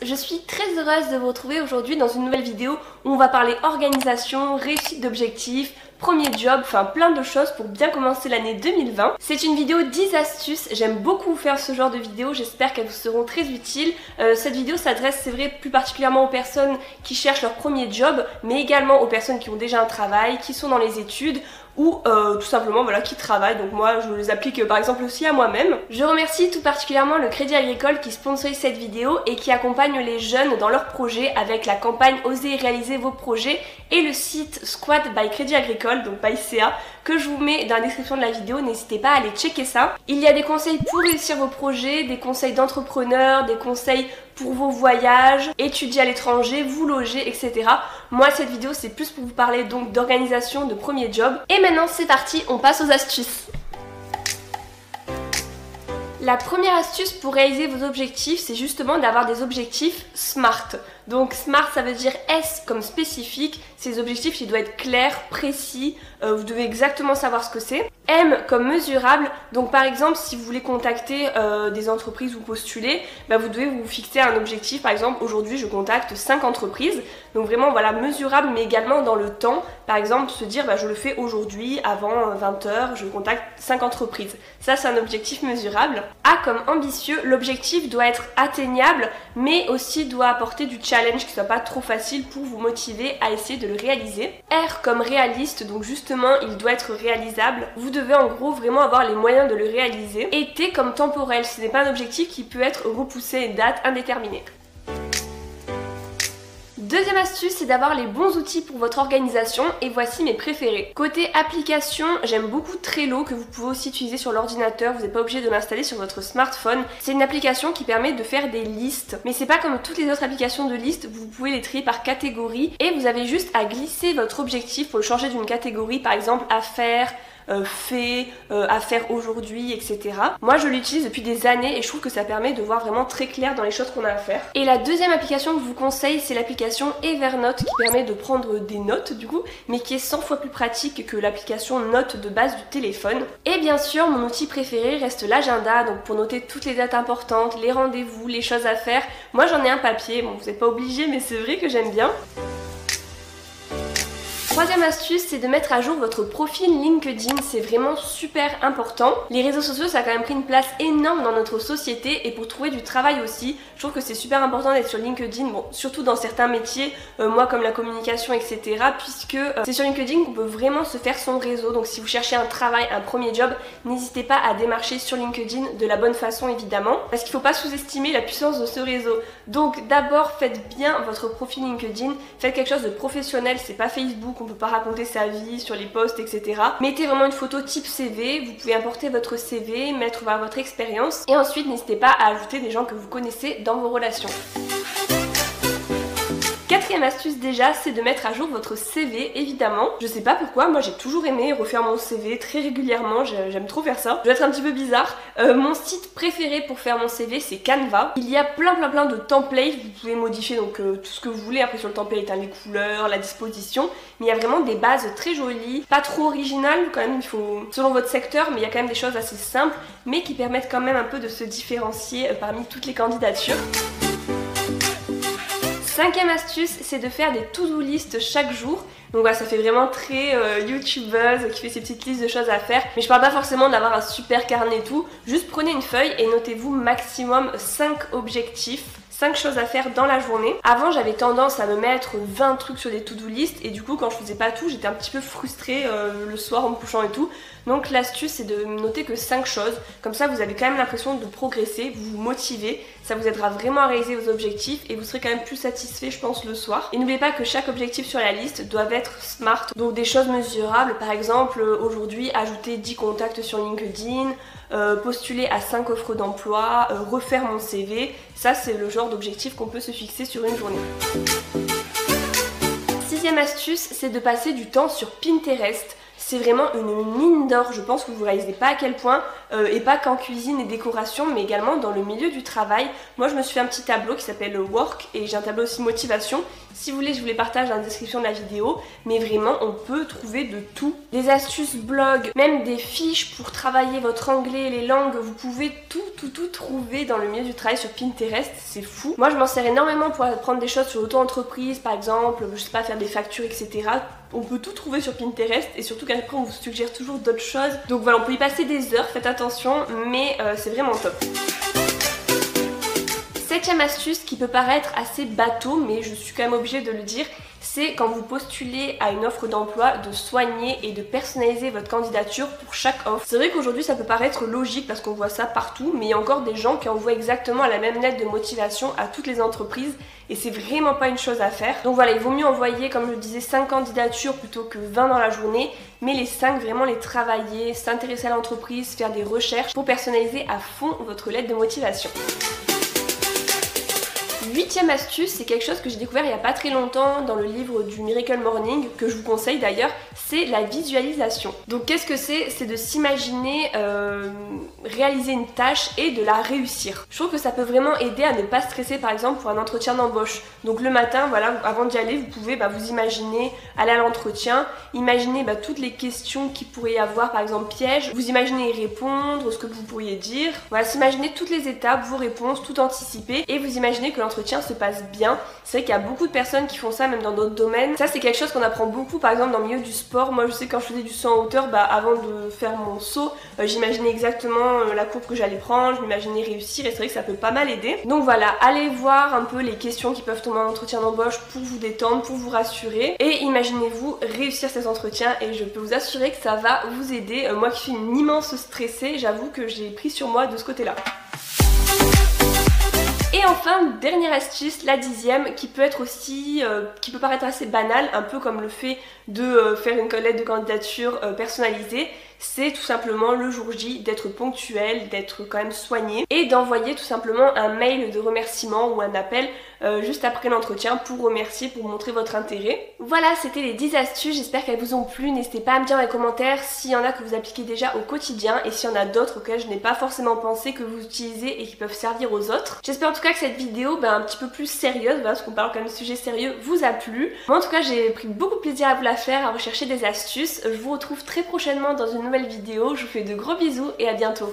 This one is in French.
je suis très heureuse de vous retrouver aujourd'hui dans une nouvelle vidéo où on va parler organisation, réussite d'objectifs, premier job, enfin plein de choses pour bien commencer l'année 2020. C'est une vidéo 10 astuces, j'aime beaucoup faire ce genre de vidéos, j'espère qu'elles vous seront très utiles. Cette vidéo s'adresse, c'est vrai, plus particulièrement aux personnes qui cherchent leur premier job, mais également aux personnes qui ont déjà un travail, qui sont dans les études, ou tout simplement voilà, qui travaillent, donc moi je les applique par exemple aussi à moi-même. Je remercie tout particulièrement le Crédit Agricole qui sponsorise cette vidéo et qui accompagne les jeunes dans leurs projets avec la campagne Osez réaliser vos projets et le site Squad by Crédit Agricole, donc by CA, que je vous mets dans la description de la vidéo, n'hésitez pas à aller checker ça. Il y a des conseils pour réussir vos projets, des conseils d'entrepreneurs, des conseils pour vos voyages, étudier à l'étranger, vous loger, etc. Moi cette vidéo c'est plus pour vous parler donc d'organisation de premier job. Et maintenant c'est parti, on passe aux astuces. La première astuce pour réaliser vos objectifs, c'est justement d'avoir des objectifs SMART. Donc SMART ça veut dire S comme spécifique, ces objectifs ils doivent être clairs, précis, vous devez exactement savoir ce que c'est. M comme mesurable, donc par exemple si vous voulez contacter des entreprises ou postuler, vous devez vous fixer un objectif, par exemple aujourd'hui je contacte 5 entreprises, donc vraiment voilà mesurable mais également dans le temps, par exemple se dire je le fais aujourd'hui avant 20h, je contacte 5 entreprises, ça c'est un objectif mesurable. A comme ambitieux, l'objectif doit être atteignable mais aussi doit apporter du challenge qui soit pas trop facile pour vous motiver à essayer de le réaliser. R comme réaliste, donc justement il doit être réalisable, vous devez en gros vraiment avoir les moyens de le réaliser. Et T comme temporel, ce n'est pas un objectif qui peut être repoussé à une date indéterminée. Deuxième astuce, c'est d'avoir les bons outils pour votre organisation et voici mes préférés. Côté application, j'aime beaucoup Trello que vous pouvez aussi utiliser sur l'ordinateur, vous n'êtes pas obligé de l'installer sur votre smartphone. C'est une application qui permet de faire des listes, mais c'est pas comme toutes les autres applications de listes, vous pouvez les trier par catégorie et vous avez juste à glisser votre objectif pour le changer d'une catégorie, par exemple à faire, fait, à faire aujourd'hui, etc. Moi je l'utilise depuis des années et je trouve que ça permet de voir vraiment très clair dans les choses qu'on a à faire. Et la deuxième application que je vous conseille, c'est l'application Evernote qui permet de prendre des notes du coup, mais qui est 100 fois plus pratique que l'application Notes de base du téléphone. Et bien sûr, mon outil préféré reste l'agenda, donc pour noter toutes les dates importantes, les rendez-vous, les choses à faire. Moi j'en ai un papier, bon vous n'êtes pas obligé mais c'est vrai que j'aime bien. Troisième astuce, c'est de mettre à jour votre profil LinkedIn, c'est vraiment super important. Les réseaux sociaux, ça a quand même pris une place énorme dans notre société et pour trouver du travail aussi, je trouve que c'est super important d'être sur LinkedIn, bon, surtout dans certains métiers, moi comme la communication, etc. Puisque c'est sur LinkedIn qu'on peut vraiment se faire son réseau, donc si vous cherchez un travail, un premier job, n'hésitez pas à démarcher sur LinkedIn de la bonne façon évidemment, parce qu'il ne faut pas sous-estimer la puissance de ce réseau. Donc d'abord, faites bien votre profil LinkedIn, faites quelque chose de professionnel, c'est pas Facebook, on peut pas raconter sa vie sur les posts, etc. Mettez vraiment une photo type CV, vous pouvez importer votre CV, mettre votre expérience et ensuite n'hésitez pas à ajouter des gens que vous connaissez dans vos relations. Quatrième astuce déjà, c'est de mettre à jour votre CV évidemment. Je sais pas pourquoi, moi j'ai toujours aimé refaire mon CV très régulièrement, j'aime trop faire ça. Je vais être un petit peu bizarre. Mon site préféré pour faire mon CV c'est Canva. Il y a plein de templates, vous pouvez modifier donc tout ce que vous voulez après sur le template, les couleurs, la disposition. Mais il y a vraiment des bases très jolies, pas trop originales quand même, il faut selon votre secteur, mais il y a quand même des choses assez simples, mais qui permettent quand même un peu de se différencier parmi toutes les candidatures. Cinquième astuce, c'est de faire des to-do list chaque jour. Donc voilà, ça fait vraiment très youtubeuse qui fait ses petites listes de choses à faire. Mais je parle pas forcément d'avoir un super carnet et tout. Juste prenez une feuille et notez-vous maximum 5 objectifs. 5 choses à faire dans la journée. Avant j'avais tendance à me mettre 20 trucs sur des to-do list et du coup quand je faisais pas tout j'étais un petit peu frustrée le soir en me couchant et tout. Donc l'astuce c'est de noter que 5 choses, comme ça vous avez quand même l'impression de progresser, vous vous motivez, ça vous aidera vraiment à réaliser vos objectifs et vous serez quand même plus satisfait je pense le soir. Et n'oubliez pas que chaque objectif sur la liste doit être SMART, donc des choses mesurables, par exemple aujourd'hui ajouter 10 contacts sur LinkedIn, postuler à 5 offres d'emploi, refaire mon CV, ça c'est le genre d'objectif qu'on peut se fixer sur une journée. Sixième astuce, c'est de passer du temps sur Pinterest. c'est vraiment une mine d'or, je pense que vous ne réalisez pas à quel point, et pas qu'en cuisine et décoration, mais également dans le milieu du travail. Moi je me suis fait un petit tableau qui s'appelle Work, et j'ai un tableau aussi motivation. Si vous voulez, je vous les partage dans la description de la vidéo, mais vraiment on peut trouver de tout. Des astuces blog, même des fiches pour travailler votre anglais, les langues, vous pouvez tout trouver dans le milieu du travail sur Pinterest, c'est fou. Moi je m'en sers énormément pour apprendre des choses sur l'auto-entreprise par exemple, je sais pas, faire des factures, etc. On peut tout trouver sur Pinterest et surtout qu'après on vous suggère toujours d'autres choses. Donc voilà, on peut y passer des heures, faites attention, mais c'est vraiment top. Septième astuce qui peut paraître assez bateau, mais je suis quand même obligée de le dire, c'est quand vous postulez à une offre d'emploi de soigner et de personnaliser votre candidature pour chaque offre. C'est vrai qu'aujourd'hui ça peut paraître logique parce qu'on voit ça partout, mais il y a encore des gens qui envoient exactement la même lettre de motivation à toutes les entreprises et c'est vraiment pas une chose à faire. Donc voilà, il vaut mieux envoyer, comme je le disais, 5 candidatures plutôt que 20 dans la journée, mais les 5 vraiment les travailler, s'intéresser à l'entreprise, faire des recherches pour personnaliser à fond votre lettre de motivation. Huitième astuce, c'est quelque chose que j'ai découvert il n'y a pas très longtemps dans le livre du Miracle Morning, que je vous conseille d'ailleurs, c'est la visualisation. Donc qu'est-ce que c'est? C'est de s'imaginer réaliser une tâche et de la réussir. Je trouve que ça peut vraiment aider à ne pas stresser par exemple pour un entretien d'embauche. Donc le matin, voilà, avant d'y aller, vous pouvez vous imaginer aller à l'entretien, imaginer toutes les questions qu'il pourrait y avoir, par exemple pièges, vous imaginez y répondre, ce que vous pourriez dire, voilà, s'imaginer toutes les étapes, vos réponses, tout anticiper et vous imaginez que l'entretien se passe bien. C'est vrai qu'il y a beaucoup de personnes qui font ça même dans d'autres domaines. Ça c'est quelque chose qu'on apprend beaucoup par exemple dans le milieu du sport. Moi je sais quand je faisais du saut en hauteur, avant de faire mon saut, j'imaginais exactement la courbe que j'allais prendre, je m'imaginais réussir et c'est vrai que ça peut pas mal aider. Donc voilà, allez voir un peu les questions qui peuvent tomber en entretien d'embauche pour vous détendre, pour vous rassurer et imaginez-vous réussir ces entretiens et je peux vous assurer que ça va vous aider. Moi qui suis une immense stressée, j'avoue que j'ai pris sur moi de ce côté-là. Et enfin, dernière astuce, la 10e, qui peut être aussi, qui peut paraître assez banale, un peu comme le fait de faire une lettre de candidature personnalisée, c'est tout simplement le jour J d'être ponctuel, d'être quand même soigné et d'envoyer tout simplement un mail de remerciement ou un appel juste après l'entretien pour remercier, pour montrer votre intérêt. Voilà, c'était les 10 astuces, j'espère qu'elles vous ont plu. N'hésitez pas à me dire dans les commentaires s'il y en a que vous appliquez déjà au quotidien et s'il y en a d'autres auxquelles je n'ai pas forcément pensé que vous utilisez et qui peuvent servir aux autres. J'espère en tout cas que cette vidéo un petit peu plus sérieuse, parce qu'on parle quand même de sujets sérieux, vous a plu. Moi en tout cas j'ai pris beaucoup de plaisir à vous la faire, à rechercher des astuces. Je vous retrouve très prochainement dans une nouvelle vidéo, je vous fais de gros bisous et à bientôt.